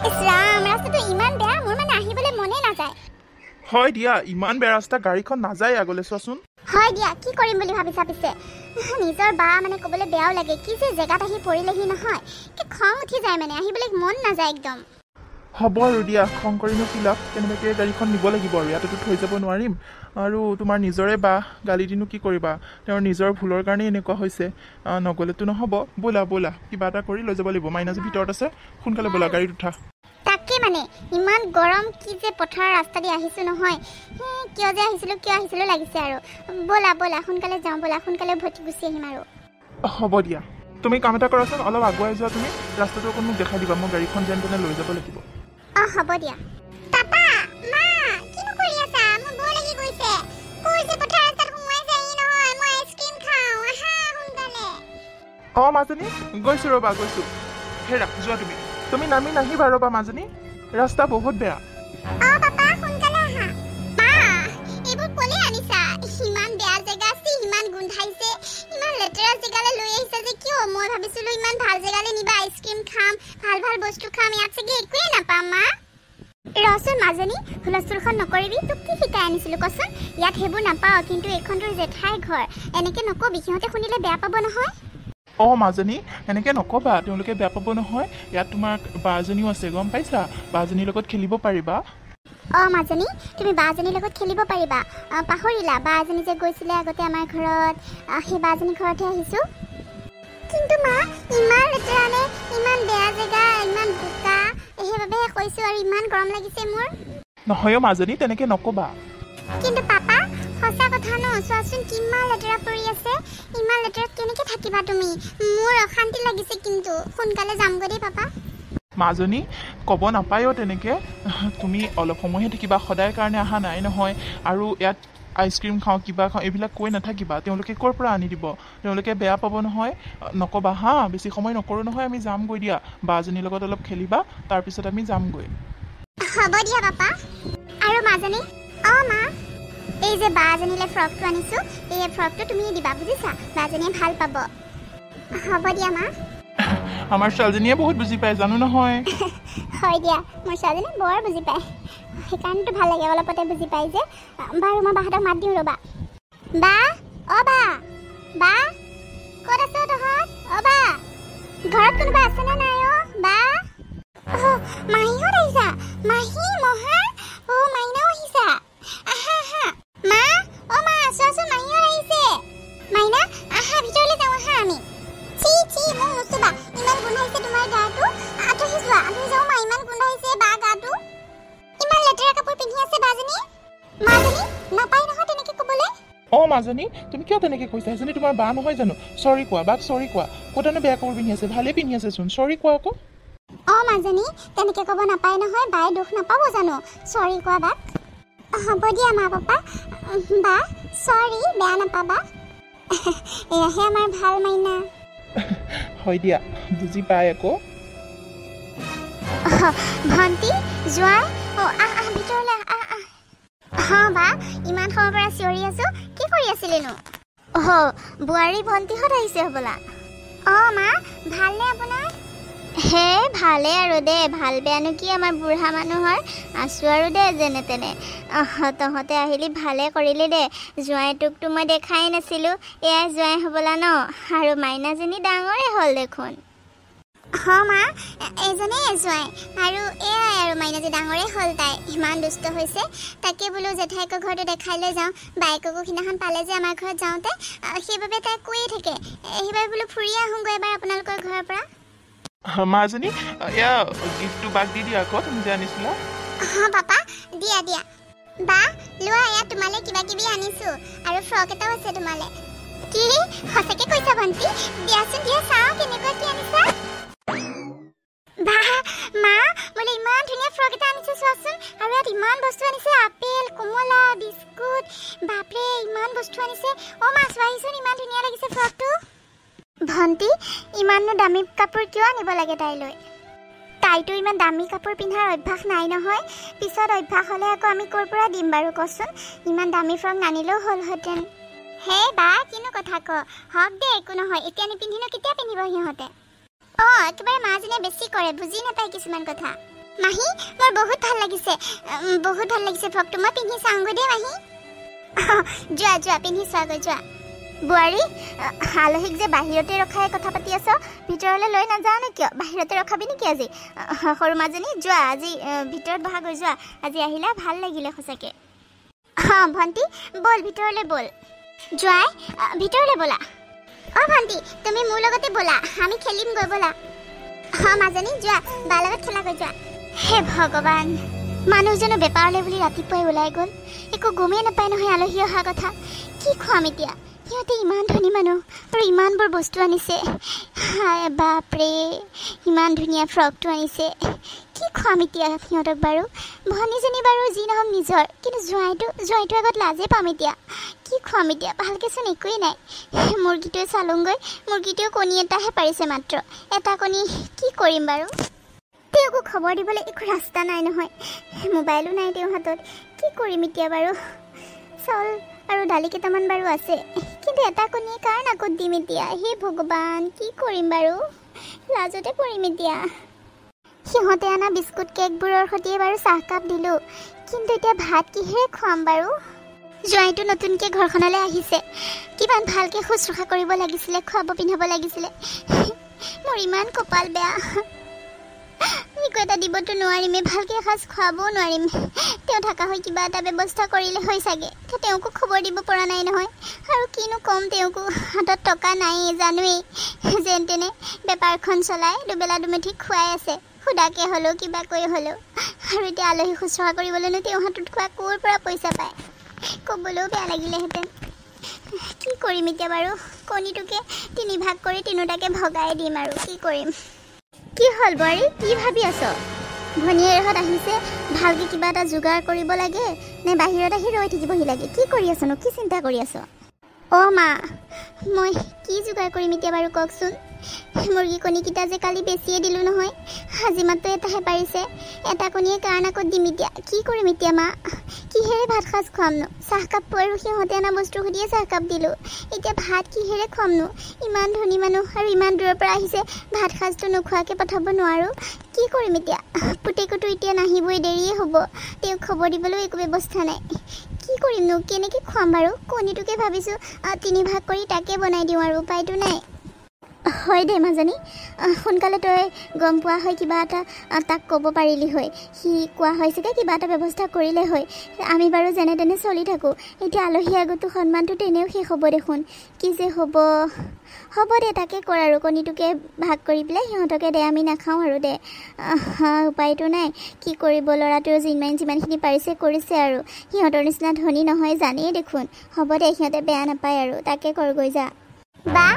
ইছৰাম ৰাস্তাটো ইমান বেয়া মোৰ মানে আহিবলৈ মনে নাযায় হয় দিয়া ইমান বেয়া ৰাস্তা গাড়ীখন নাযায় আগলৈ চোৱাচোন হয় দিয়া কি কৰিম বুলি ভাবিছা পিছে নিজৰ বা মানে ক'বলৈ বেয়াও লাগে কি যে জেগাত আহি পৰিলেহি নহয় কি খং উঠি যায় মানে আহিবলৈ মন নাযায় একদম হ'ব আৰু দিয়া খং কৰিনো কি লাভ কেনেবাকৈ গাড়ীখন নিব লাগিব আৰু ইয়াতেতো থৈ যাব নোৱাৰিম আৰু তোমাৰ নিজৰে বা গালি দিনো কি কৰিবা তেওঁৰ নিজৰ ভুলৰ কাৰণে এনেকুৱা হৈছে নগ'লেতো নহ'ব ব'লা ব'লা কিবা এটা কৰি লৈ যাব লাগিব মাইনাজী ভিতৰত আছে সোনকালে ব'লা গাড়ীত উঠা তাকে মানে ইমান গৰম কি যে পথাৰৰ ৰাস্তা দি আহিছোঁ নহয় কিয় যে আহিছিলোঁ লাগিছে আৰু ব'লা ব'লা সোনকালে যাওঁ ব'লা সোনকালে উভতি গুচি আহিম আৰু হ'ব দিয়া তুমি কাম এটা কৰাচোন অলপ আগুৱাই যোৱা তুমি ৰাস্তাটো অকণ মোক দেখাই দিবা মই গাড়ীখন যেন তেনে লৈ যাব লাগিব হ'ব দিয়া পাপা মা কিনো কৰি আছা মোৰ বৰ লাগি গৈছে কৈ যে পথাৰ ৰাস্তাত সোমাই যাই নহয় মই আইচক্ৰীম খাওঁ আহা সোনকালে মাজনী গৈছোঁ ৰ'বা গৈছোঁ হেৰা যোৱা তুমি নামি নাহিবা ৰ'বা মাজনী ৰাস্তা বহুত বেয়া পাপা সোনকালে আহা মা এইবোৰ ক'লে আনিছা ইমান বেয়া জেগা আছে ইমান গোন্ধাইছে ইমান লেতেৰা জেগালৈ লৈ আহিছা যে কিয় মই ভাবিছিলোঁ ইমান ভাল জেগালৈ নিবা আইচক্ৰীম খাম ভাল ভাল বস্তু খাম ইয়াত চাগে একোৱেই নাপাম মা ৰচোন মাজনী হুলস্থুলখন নকৰিবি তোক কি শিকাই আনিছিলোঁ কচোন ইয়াত সেইবোৰ নাপাওঁ কিন্তু এইখন তোৰ জেঠাইৰ ঘৰ এনেকৈ নকবি সিহঁতে শুনিলে বেয়া পাব নহয় মাজনী এনেকৈ নক'বা তেওঁলোকে বেয়া পাব নহয় ইয়াত তোমাৰ বা এজনীও আছে গম পাইছা বা এজনীৰ লগত খেলিব পাৰিবা মাজনী তুমি বা এজনীৰ লগত খেলিব পাৰিবা পাহৰিলা বা এজনী যে গৈছিলে আগতে আমাৰ ঘৰত সেই বা এজনীৰ ঘৰতহে আহিছোঁ কিন্তু মা ইমান লেতেৰা নে ইমান বেয়া জেগা ইমান বোকা সেইবাবেহে কৈছোঁ আৰু ইমান গৰম লাগিছে মোৰ নহয় মাজনী তেনেকৈ নক'বা কিন্তু পাপা সঁচা কথা ন চোৱাচোন কিমান লেতেৰা পৰি আছে ইমান লেতেৰাত কেনেকৈ থাকিবা তুমি মোৰ অশান্তি লাগিছে কিন্তু সোনকালে যামগৈ দেই পাপা মাজনী ক'ব নাপায়ো তেনেকৈ তুমি অলপ সময়হে থাকিবা সদায় কাৰণে অহা নাই নহয় আৰু ইয়াত আইচক্ৰীম খাওঁ কিবা খাওঁ এইবিলাক কৈ নাথাকিবা তেওঁলোকে ক'ৰ পৰা আনি দিব তেওঁলোকে বেয়া পাব নহয় নক'বা হা বেছি সময় নকৰোঁ নহয় আমি যামগৈ দিয়া বা এজনীৰ লগত অলপ খেলিবা তাৰপিছত আমি যামগৈ হ'ব দিয়া পাপা আৰু মাজনী মা এই যে বা এজনীলৈ ফ্ৰকটো আনিছোঁ এই ফ্ৰকটো তুমি দিবা বুজিছা বা এজনীয়ে ভাল পাব হ'ব দিয়া মা আমাৰ ছোৱালীজনীয়ে বহুত বুজি পায় জানো নহয় হয় দিয়া মোৰ ছোৱালীজনী বৰ বুজি পায় সেইকাৰণেতো ভাল লাগে অলপতে বুজি পায় যে বাৰু মই বাহঁতক মাত দিওঁ ৰ'বা বা বা ক'ত আছ তহঁত বা ঘৰত কোনোবা আছেনে নাই বা মাহীহঁত আহিছা মাহী মহা মাইনাও আহিছা আহা মা মা চোৱাচোন মাহীহঁত আহিছে মাইনা আহা ভিতৰলৈ যাওঁ আহা আমি মই নুচুবা ইমান গোন্ধাইছে তোমাৰ গাটো আঁতৰি যাওঁ মা ইমান গোন্ধাইছে বা গাটো ইমান লেতেৰা কাপোৰ পিন্ধি আছে বাজনী মাজনী নাপায় নহয় তেনেকৈ ক'বলৈ মাজনী তুমি কিয় তেনেকৈ কৈছা এজনী তোমাৰ বা নহয় জানো চৰি কোৱা বাক চৰি কোৱা ক'তানো বেয়া কাপোৰ পিন্ধি আছে ভালেই পিন্ধি আছেচোন চৰি কোৱা আকৌ মাজনী তেনেকৈ ক'ব নাপায় নহয় বাই দুখ নাপাব জানো চৰি কোৱা বাক হ'ব দিয়া মা পাপা বা চৰি বেয়া নাপাবা এয়াহে আমাৰ ভাল মাইনা হয় দিয়া বুজি পায় আকৌ ভণ্টি যোৱা ভিতৰলৈ বা ইমান সময়ৰ পৰা চিঞৰি আছোঁ কি কৰি আছিলেনো বোৱাৰী ভণ্টিহঁত আহিছে হ'বলা মা ভালনে আপোনাৰ হে ভালে আৰু দে ভাল বেয়ানো কি আমাৰ বুঢ়া মানুহৰ আছোঁ আৰু দে যেনে তেনে তহঁতে আহিলি ভালে কৰিলি দে জোঁৱাইটোকতো মই দেখাই নাছিলোঁ এয়াই জোঁৱাই হ'বলা ন আৰু মাইনাজনী ডাঙৰে হ'ল দেখোন মা এজনেই জোঁৱাই আৰু এয়াই আৰু মাইনাজী ডাঙৰে হ'ল তাই ইমান দুষ্ট হৈছে তাকে বোলো জেঠাইকৰ ঘৰটো দেখাই লৈ যাওঁ বাইককো সিদিনাখন পালে যে আমাৰ ঘৰত যাওঁতে সেইবাবে তাই কৈয়ে থাকে সেইবাবে বোলো ফুৰি আহোঁগৈ এবাৰ আপোনালোকৰ ঘৰৰ পৰা মাজনী এয়া গিফ্টটো বাক দি দিয়া আকৌ তুমি যে আনিছিলা পাপা দিয়া বা লোৱা এয়া তোমালৈ কিবা কিবি আনিছোঁ আৰু ফ্ৰক এটাও আছে তোমালৈ কি সঁচাকৈ কৈছা ভণ্টি দিয়াচোন দিয়া চাওঁ কেনেকুৱা কি আনিছা বা মা বোলে ইমান ধুনীয়া ফ্ৰক এটা আনিছোঁ চোৱাচোন আৰু ইয়াত ইমান বস্তু আনিছে আপেল কমলা বিস্কুট বাপৰে ইমান বস্তু আনিছে মা চোৱাহিচোন ইমান ধুনীয়া লাগিছে ফ্ৰকটো ভণ্টি ইমাননো দামী কাপোৰ কিয় আনিব লাগে তাইলৈ তাইতো ইমান দামী কাপোৰ পিন্ধাৰ অভ্যাস নাই নহয় পিছত অভ্যাস হ'লে আকৌ আমি ক'ৰ পৰা দিম বাৰু কচোন ইমান দামী ফ্ৰক নানিলেও হ'লহেঁতেন হে বা কিনো কথা হওক দে একো নহয় এতিয়া নিপিন্ধিনো কেতিয়া পিন্ধিব সিহঁতে একেবাৰে মাজনীয়ে বেছি কৰে বুজি নাপায় কিছুমান কথা মাহী মোৰ বহুত ভাল লাগিছে ফ্ৰকটো মই পিন্ধি চাওঁগৈ দেই মাহী যোৱা পিন্ধি চোৱাগৈ যোৱা বোৱাৰী আলহীক যে বাহিৰতে ৰখাই কথা পাতি আছ ভিতৰলৈ লৈ নাযাওঁ নে কিয় বাহিৰতে ৰখাবি নেকি আজি সৰু মাজনী যোৱা আজি ভিতৰত বহাগৈ যোৱা আজি আহিলে ভাল লাগিলে সঁচাকৈ ভণ্টি বল ভিতৰলৈ বল যোৱাই ভিতৰলৈ ব'লা ভণ্টি তুমি মোৰ লগতে ব'লা আমি খেলিমগৈ ব'লা মাজনী যোৱা বাৰ লগত খেলাগৈ যোৱা হে ভগৱান মানুহজনো বেপাৰলৈ বুলি ৰাতিপুৱাই ওলাই গ'ল একো গমেই নাপায় নহয় আলহী অহা কথা কি খুৱাম এতিয়া সিহঁতে ইমান ধনী মানুহ আৰু ইমানবোৰ বস্তু আনিছে হায় বাপৰে ইমান ধুনীয়া ফ্ৰকটো আনিছে কি খুৱাম এতিয়া সিহঁতক বাৰু ভনীজনী বাৰু যি নহওক নিজৰ কিন্তু জোঁৱাইটো আগত লাজে পাম এতিয়া কি খুৱাম এতিয়া ভালকৈচোন একোৱেই নাই মুৰ্গীটোৱে চালোংগৈ মুৰ্গীটোৱেও কণী এটাহে পাৰিছে মাত্ৰ এটা কণী কি কৰিম বাৰু তেওঁকো খবৰ দিবলৈ একো ৰাস্তা নাই নহয় মোবাইলো নাই তেওঁৰ হাতত কি কৰিম এতিয়া বাৰু চাউল আৰু দালি কেইটামান বাৰু আছে কিন্তু এটা কণী কাৰ নাকত দিম এতিয়া হে ভগৱান কি কৰিম বাৰু লাজতে পৰিম এতিয়া সিহঁতে অনা বিস্কুট কেকবোৰৰ সৈতে বাৰু চাহকাপ দিলোঁ কিন্তু এতিয়া ভাত কিহেৰে খুৱাম বাৰু জোঁৱাইটো নতুনকৈ ঘৰখনলৈ আহিছে কিমান ভালকৈ শুশ্ৰূষা কৰিব লাগিছিলে খুৱাব পিন্ধাব লাগিছিলে মোৰ ইমান কপাল বেয়া একো এটা দিবতো নোৱাৰিমেই ভালকৈ এসাঁজ খুৱাবও নোৱাৰিম তেওঁ থকা হৈ কিবা এটা ব্যৱস্থা কৰিলে হয় চাগে তেওঁকো খবৰ দিব পৰা নাই নহয় আৰু কিনো ক'ম তেওঁকো হাতত টকা নায়েই জানোৱেই যেন তেনে বেপাৰখন চলাই দুবেলা দুমুঠি খুৱাই আছে সুদাকৈ হ'লেও কিবা কৰি হ'লেও আৰু এতিয়া আলহী শুশ্ৰূষা কৰিবলৈনো তেওঁ হাতত খোৱা ক'ৰ পৰা পইচা পায় ক'বলৈও বেয়া লাগিলেহেঁতেন কি কৰিম এতিয়া বাৰু কণীটোকে 3 ভাগ কৰি 3টাকে ভগাই দিম আৰু কি কৰিম কি হ'ল বোৱাৰী কি ভাবি আছ ভনীয়েৰহঁত আহিছে ভালকৈ কিবা এটা যোগাৰ কৰিব লাগে নে বাহিৰত আহি ৰৈ থাকিবহি লাগে কি কৰি আছনো কি চিন্তা কৰি আছ মা মই কি যোগাৰ কৰিম এতিয়া বাৰু কওকচোন মুৰ্গী কণীকেইটা যে কালি বেছিয়ে দিলোঁ নহয় আজি মাত্ৰ এটাহে পাৰিছে এটা কণীয়ে কাৰ নাকত দিম এতিয়া কি কৰিম এতিয়া মা কিহেৰে ভাত সাজ খুৱামনো চাহকাপ আৰু সিহঁতে অনা বস্তু সুধিয়ে চাহকাপ দিলোঁ এতিয়া ভাত কিহেৰে খুৱামনো ইমান ধনী মানুহ আৰু ইমান দূৰৰ পৰা আহিছে ভাত সাজটো নোখোৱাকৈ পঠাব নোৱাৰোঁ কি কৰিম এতিয়া পুতেকোতো এতিয়া নাহিবই দেৰিয়ে হ'ব তেওঁক খবৰ দিবলৈও একো ব্যৱস্থা নাই কি কৰিমনো কেনেকৈ খুৱাম বাৰু কণীটোকে ভাবিছোঁ 3 ভাগ কৰি তাকে বনাই দিওঁ আৰু উপায়টো নাই হয় দে মাজনী সোনকালে তই গম পোৱা হয় কিবা এটা তাক ক'ব পাৰিলি হয় সি কোৱা হয় চাগে কিবা এটা ব্যৱস্থা কৰিলে হয় আমি বাৰু যেনে তেনে চলি থাকোঁ এতিয়া আলহী আগতো সন্মানটো তেনেও শেষ হ'ব দেখোন কি যে হ'ব দে তাকে কৰ আৰু কণীটোকে ভাগ কৰি পেলাই সিহঁতকে দে আমি নাখাওঁ আৰু দে উপায়টো নাই কি কৰিব ল'ৰাটোৱে যিমানখিনি পাৰিছে কৰিছে আৰু সিহঁতৰ নিচিনা ধনী নহয় জানেই দেখোন হ'ব দে সিহঁতে বেয়া নাপায় আৰু তাকে কৰগৈ যা বা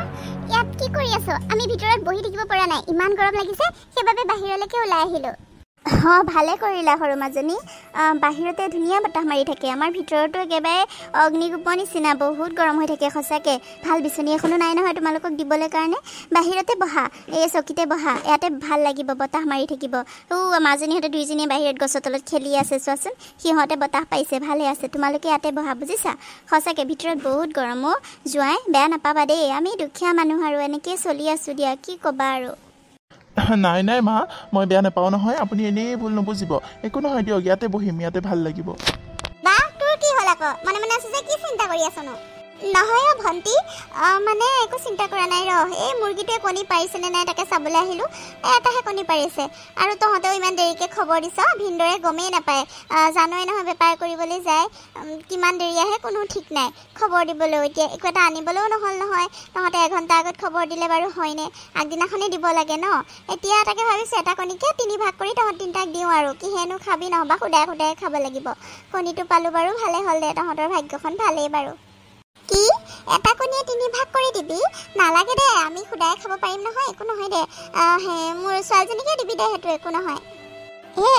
ইয়াত কি কৰি আছ আমি ভিতৰত বহি থাকিব পৰা নাই ইমান গৰম লাগিছে সেইবাবে বাহিৰলৈকে ওলাই আহিলোঁ ভালে কৰিলা সৰু মাজনী বাহিৰতে ধুনীয়া বতাহ মাৰি থাকে আমাৰ ভিতৰতো একেবাৰে অগ্নিগোপৰ নিচিনা বহুত গৰম হৈ থাকে সঁচাকৈ ভাল বিচনী এখনো নাই নহয় তোমালোকক দিবলৈ কাৰণে বাহিৰতে বহা এই চকীতে বহা ইয়াতে ভাল লাগিব বতাহ মাৰি থাকিব মাজনীহঁতে দুইজনীয়ে বাহিৰত গছৰ তলত খেলি আছে চোৱাচোন সিহঁতে বতাহ পাইছে ভালে আছে তোমালোকে ইয়াতে বহা বুজিছা সঁচাকৈ ভিতৰত বহুত গৰম জোঁৱাই বেয়া নাপাবা দেই আমি দুখীয়া মানুহ আৰু এনেকৈ চলি আছোঁ দিয়া কি ক'বা আৰু নাই মা মই বেয়া নাপাওঁ নহয় আপুনি এনেই ভুল নুবুজিব একো নহয় দিয়ক ইয়াতে বহিম ইয়াতে ভাল লাগিব বা তোৰ কি হ'ল আকৌ মনে মনে আছে যে কি চিন্তা কৰি আছনো নহয় ভণ্টি মানে একো চিন্তা কৰা নাই এই মুৰ্গীটোৱে কণী পাৰিছেনে নাই তাকে চাবলৈ আহিলোঁ এটাহে কণী পাৰিছে আৰু তহঁতেও ইমান দেৰিকৈ খবৰ দিছ ভিনদৰে গমেই নাপায় জানই নহয় বেপাৰ কৰিবলৈ যায় কিমান দেৰি আহে কোনো ঠিক নাই খবৰ দিবলৈও এতিয়া একো এটা আনিবলৈও নহ'ল নহয় তহঁতে এঘণ্টা আগত খবৰ দিলে বাৰু হয়নে আগদিনাখনেই দিব লাগে ন এতিয়া তাকে ভাবিছোঁ এটা কণীকে 3 ভাগ কৰি তহঁত 3টাক দিওঁ আৰু কিহেনো খাবি নহ'বা সুদাই খাব লাগিব কণীটো পালোঁ বাৰু ভালেই হ'ল দে তহঁতৰ ভাগ্যখন ভালেই বাৰু কি এটা কণীয়ে 3 ভাগ কৰি দিবি নালাগে দে আমি সুদাই খাব পাৰিম নহয় একো নহয় দে মোৰ ছোৱালীজনীকে দিবি দে সেইটো একো নহয়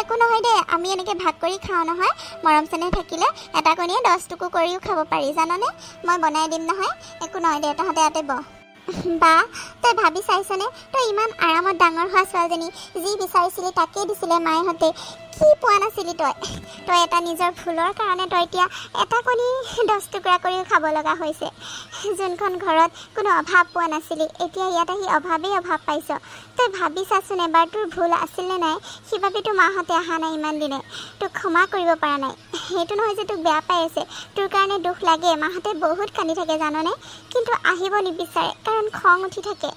একো নহয় দে আমি এনেকৈ ভাগ কৰি খাওঁ নহয় মৰম চেনেহ থাকিলে এটা কণীয়ে 10 টুকুৰ কৰিও খাব পাৰি জাননে মই বনাই দিম নহয় একো নহয় দে তহঁতে ইয়াতে বহ বা তই ভাবি চাইছনে তই ইমান আৰামত ডাঙৰ হোৱা ছোৱালীজনী যি বিচাৰিছিলি তাকেই দিছিলে মায়েহঁতে কি পোৱা নাছিলি তই এটা নিজৰ ভুলৰ কাৰণে তই এতিয়া এটা কণী 10 টুকুৰা কৰিও খাব লগা হৈছে যোনখন ঘৰত কোনো অভাৱ পোৱা নাছিলি এতিয়া ইয়াত আহি অভাৱ পাইছ তই ভাবি চাচোন এবাৰ তোৰ ভুল আছিলে নাই সেইবাবে তোৰ মাহঁতে অহা নাই ইমান দিনে তোক ক্ষমা কৰিব পৰা নাই সেইটো নহয় যে তোক বেয়া পাই আছে তোৰ কাৰণে দুখ লাগে মাহঁতে বহুত কান্দি থাকে জাননে কিন্তু আহিব নিবিচাৰে কাৰণ খং উঠি থাকে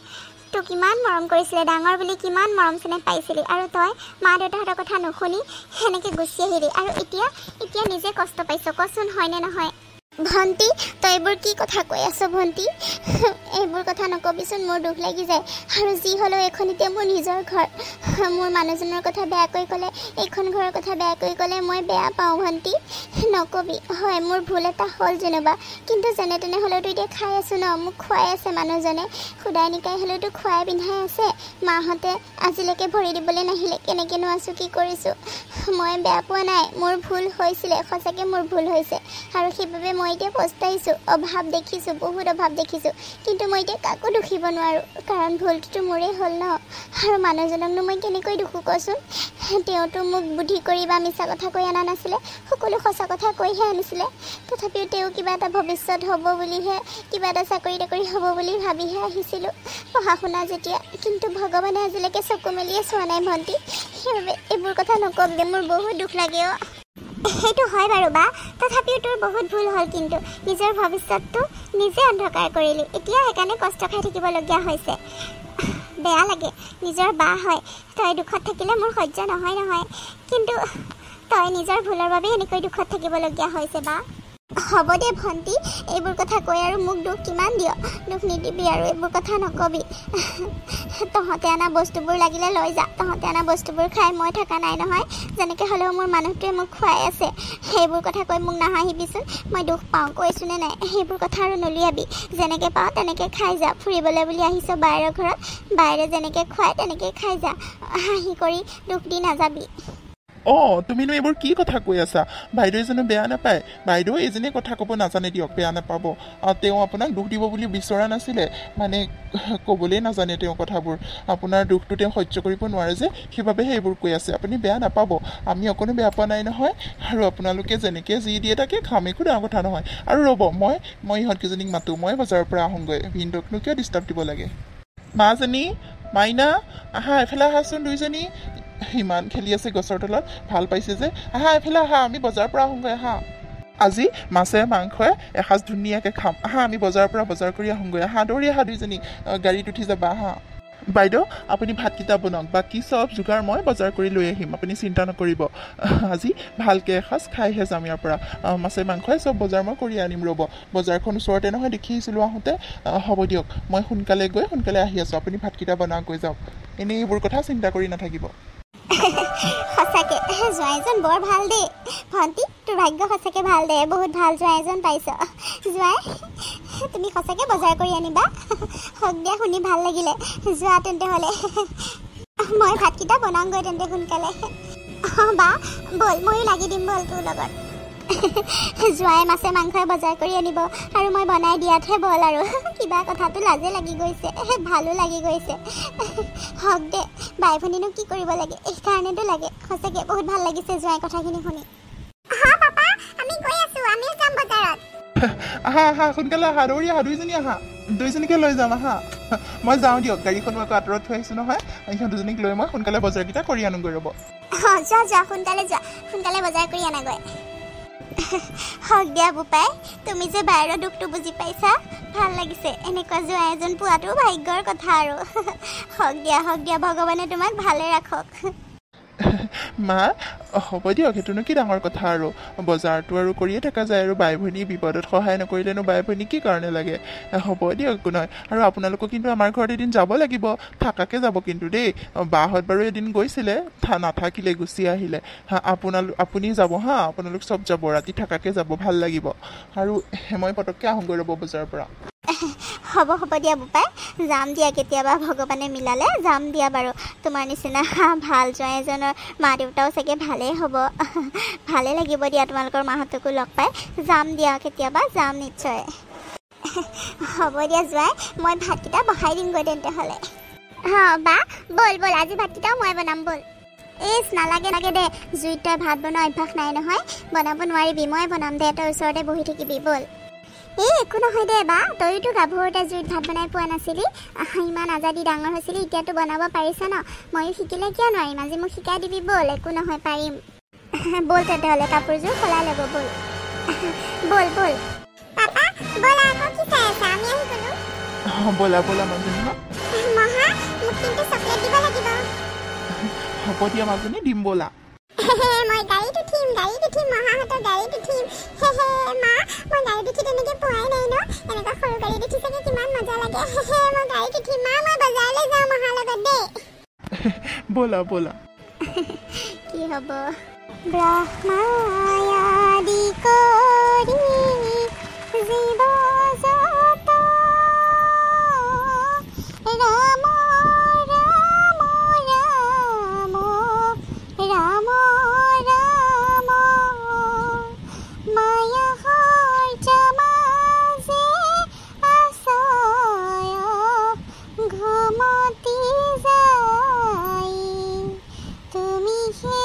তোক কিমান মৰম কৰিছিলে ডাঙৰ বুলি কিমান মৰম চেনেহ পাইছিলি আৰু তই মা দেউতাহঁতৰ কথা নুশুনি সেনেকৈ গুচি আহিলি আৰু এতিয়া নিজে কষ্ট পাইছ কচোন হয়নে নহয় ভণ্টি তই এইবোৰ কি কথা কৈ আছ ভণ্টি এইবোৰ কথা নকবিচোন মোৰ দুখ লাগি যায় আৰু যি হ'লেও এইখন এতিয়া মোৰ নিজৰ ঘৰ মোৰ মানুহজনৰ কথা বেয়াকৈ ক'লে এইখন ঘৰৰ কথা বেয়াকৈ ক'লে মই বেয়া পাওঁ ভণ্টি নকবি হয় মোৰ ভুল এটা হ'ল যেনিবা কিন্তু যেনে তেনে হ'লেওতো এতিয়া খাই আছোঁ ন মোক খুৱাই আছে মানুহজনে খুদাই নিকাই হ'লেওতো খুৱাই পিন্ধাই আছে মাহঁতে আজিলৈকে ভৰি দিবলৈ নাহিলে কেনেকৈনো আছোঁ কি কৰিছোঁ মই বেয়া পোৱা নাই মোৰ ভুল হৈছিলে সঁচাকৈ মোৰ ভুল হৈছে আৰু সেইবাবে মই এতিয়া পস্তাইছোঁ অভাৱ দেখিছোঁ বহুত অভাৱ দেখিছোঁ কিন্তু মই এতিয়া কাকো দুখিব নোৱাৰোঁ কাৰণ ভুলটোতো মোৰেই হ'ল ন আৰু মানুহজনকনো মই কেনেকৈ দুখো কচোন তেওঁতো মোক বুদ্ধি কৰি বা মিছা কথা কৈ অনা নাছিলে সকলো সঁচা কথা কৈহে আনিছিলে তথাপিও তেওঁ কিবা এটা ভৱিষ্যত হ'ব বুলিহে কিবা এটা চাকৰি তাকৰি হ'ব বুলি ভাবিহে আহিছিলোঁ পঢ়া শুনা যেতিয়া কিন্তু ভগৱানে আজিলৈকে চকু মেলিয়ে চোৱা নাই ভণ্টি সেইবাবে এইবোৰ কথা নকবি মোৰ বহুত দুখ লাগে অ' সেইটো হয় বাৰু বা তথাপিও তোৰ বহুত ভুল হ'ল কিন্তু নিজৰ ভৱিষ্যতটো নিজে অন্ধকাৰ কৰিলি এতিয়া সেইকাৰণে কষ্ট খাই থাকিবলগীয়া হৈছে বেয়া লাগে নিজৰ বা হয় তই দুখত থাকিলে মোৰ সহ্য নহয় কিন্তু তই নিজৰ ভুলৰ বাবে এনেকৈ দুখত থাকিবলগীয়া হৈছে বা হ'ব দে ভণ্টি এইবোৰ কথা কৈ আৰু মোক দুখ কিমান দিয় দুখ নিদিবি আৰু এইবোৰ কথা নকবি তহঁতে অনা বস্তুবোৰ লাগিলে লৈ যা তহঁতে অনা বস্তুবোৰ খাই মই থকা নাই নহয় যেনেকৈ হ'লেও মোৰ মানুহটোৱে মোক খুৱাই আছে সেইবোৰ কথা কৈ মোক নাহাঁহিবিচোন মই দুখ পাওঁ কৈছোঁনে নাই সেইবোৰ কথা আৰু নলিয়াবি যেনেকৈ পাওঁ তেনেকৈ খাই যা ফুৰিবলৈ বুলি আহিছ বাহিৰৰ ঘৰত বাহিৰে যেনেকৈ খুৱাই তেনেকৈ খাই যা হাঁহি কৰি দুখ দি নাযাবি তুমিনো এইবোৰ কি কথা কৈ আছা বাইদেৱে জানো বেয়া নাপায় বাইদেউ এইজনী কথা ক'ব নাজানে দিয়ক বেয়া নাপাব তেওঁ আপোনাক দুখ দিব বুলি বিচৰা নাছিলে মানে ক'বলৈ নাজানে তেওঁ কথাবোৰ আপোনাৰ দুখটো তেওঁ সহ্য কৰিব নোৱাৰে যে সেইবাবেহে এইবোৰ কৈ আছে আপুনি বেয়া নাপাব আমি অকণো বেয়া পোৱা নাই নহয় আৰু আপোনালোকে যেনেকৈ যি দিয়ে তাকে খাম একো ডাঙৰ কথা নহয় আৰু ৰ'ব মই ইহঁতকেইজনীক মাতোঁ মই বজাৰৰ পৰা আহোঁগৈ ভিনদেউকনো কিয় ডিষ্টাৰ্ব দিব লাগে মাজনী মাইনা আহা এফালে আহাচোন দুইজনী ইমান খেলি আছে গছৰ তলত ভাল পাইছে যে আহা এফালে আহা আমি বজাৰৰ পৰা আহোঁগৈ আহা আজি মাছে মাংসই এসাঁজ ধুনীয়াকৈ খাম আহা আমি বজাৰৰ পৰা বজাৰ কৰি আহোঁগৈ আহা দৌৰি আহা দুইজনী গাড়ীত উঠি যাবা আহা বাইদেউ আপুনি ভাতকেইটা বনাওক বাকী চব যোগাৰ মই বজাৰ কৰি লৈ আহিম আপুনি চিন্তা নকৰিব আজি ভালকৈ এসাঁজ খাইহে যাম ইয়াৰ পৰা মাছে মাংসই চব বজাৰ মই কৰি আনিম ৰ'ব বজাৰখন ওচৰতে নহয় দেখি আহিছিলোঁ আহোঁতে হ'ব দিয়ক মই সোনকালে গৈ সোনকালে আহি আছোঁ আপুনি ভাতকেইটা বনাওক গৈ যাওক এনেই এইবোৰ কথা চিন্তা কৰি নাথাকিব সঁচাকৈ জোঁৱাইজন বৰ ভাল দেই ভণ্টি তোৰ ভাগ্য সঁচাকৈ ভাল দে বহুত ভাল জোঁৱাইজন পাইছ জোঁৱাই তুমি সঁচাকৈ বজাৰ কৰি আনিবা হওক দিয়া শুনি ভাল লাগিলে যোৱা তেন্তে হ'লে মই ভাতকেইটা বনাওঁগৈ তেন্তে সোনকালে বা ব'ল ময়ো লাগি দিম ব'ল তোৰ লগত জোঁৱাই মাছে মাংসই বজাৰ কৰি আনিব আৰু মই বনাই দিয়াতহে বল আৰু কিবা কথাটো লাজে লাগি গৈছে ভালো লাগি গৈছে হওক দে বাই ভনীনো কি কৰিব লাগে এইকাৰণেতো লাগে সঁচাকৈ বহুত ভাল লাগিছে জোঁৱাই কথাখিনি শুনি পাপা আমি গৈ আছোঁ আমিও যাম বজাৰত আহা আহা সোনকালে আহা দৌৰি আহা দুইজনী আহা দুইজনীকে লৈ যাম আহা মই যাওঁ দিয়ক গাড়ীখন মই আকৌ আঁতৰত থৈ আহিছোঁ নহয় সিহঁত দুজনীক লৈ মই সোনকালে বজাৰকেইটা কৰি আনোগৈ ৰ'ব যোৱা সোনকালে বজাৰ কৰি আনাগৈ হওক দিয়া বোপাই তুমি যে বাহিৰৰ দুখটো বুজি পাইছা ভাল লাগিছে এনেকুৱা জোঁৱাই এজন পোৱাটো ভাগ্যৰ কথা আৰু হওক দিয়া ভগৱানে তোমাক ভালে ৰাখক মা হ'ব দিয়ক সেইটোনো কি ডাঙৰ কথা আৰু বজাৰটো আৰু কৰিয়ে থকা যায় আৰু বাই ভনী বিপদত সহায় নকৰিলেনো বাই ভনী কি কাৰণে লাগে হ'ব দিয়ক একো নহয় আৰু আপোনালোকক কিন্তু আমাৰ ঘৰত এদিন যাব লাগিব থাকাকৈ যাব কিন্তু দেই বাহঁত বাৰু এদিন গৈছিলে নাথাকিলে গুচি আহিলে আপুনি যাব হা আপোনালোক চব যাব ৰাতি থাকাকৈ যাব ভাল লাগিব আৰু মই পটককৈ আহোঁগৈ ৰ'ব বজাৰৰ পৰা হ'ব দিয়া বোপাই যাম দিয়া কেতিয়াবা ভগৱানে মিলালে যাম দিয়া বাৰু তোমাৰ নিচিনা ভাল জোঁৱাই এজনৰ মা দেউতাও চাগে ভালেই হ'ব ভালে লাগিব দিয়া তোমালোকৰ মাহঁতকো লগ পাই যাম দিয়া কেতিয়াবা যাম নিশ্চয় হ'ব দিয়া জোৱাই মই ভাতকেইটা বহাই দিমগৈ তেন্তে হ'লে বা বল বল আজি ভাতকেইটাও মই বনাম বল ইছ নালাগে লাগে দে জুইত তই ভাত বনোৱা অভ্যাস নাই নহয় বনাব নোৱাৰিবি মই বনাম দে তই ওচৰতে বহি থাকিবি বল একো নহয় দে বা তইতো গাভৰুতে জুইত ভাত বনাই পোৱা নাছিলি ইমান আজাদি ডাঙৰ হৈছিলি এতিয়াতো বনাব পাৰিছ ন ময়ো শিকিলে কিয় নোৱাৰিম আজি মোক শিকাই দিবি বল একো নহয় পাৰিম বল তেতিয়াহ'লে কাপোৰযোৰ সলাই ল'ব বল বল বল পাপা বলা আকৌ কি চাই আছা আমি আহি গ'লো ব'লা ব'লা মাজনী মহা মোক কিন্তু চকলেট দিব লাগিব হ'ব দিয়া মাজনী দিম ব'লা মই গাড়ীত উঠিম মহাহঁতৰ গাড়ীত উঠিম মা মই গাড়ীত উঠি তেনেকৈ পোৱাই নাই ন এনেকুৱা সৰু গাড়ীত উঠি চাগে কিমান মজা লাগে মই গাড়ীত উঠিম মা মই বজাৰলৈ যাওঁ মহাৰ লগত দেই ব'লা ব'লা কি হ'ব ব্ৰহ্মায়াদি কৰি জীৱ জগত ৰাম ৰাম ৰাম ৰাম ৰাম মায়া সৰ্যমাজে আছয় ঘমতি যাই তুমি হে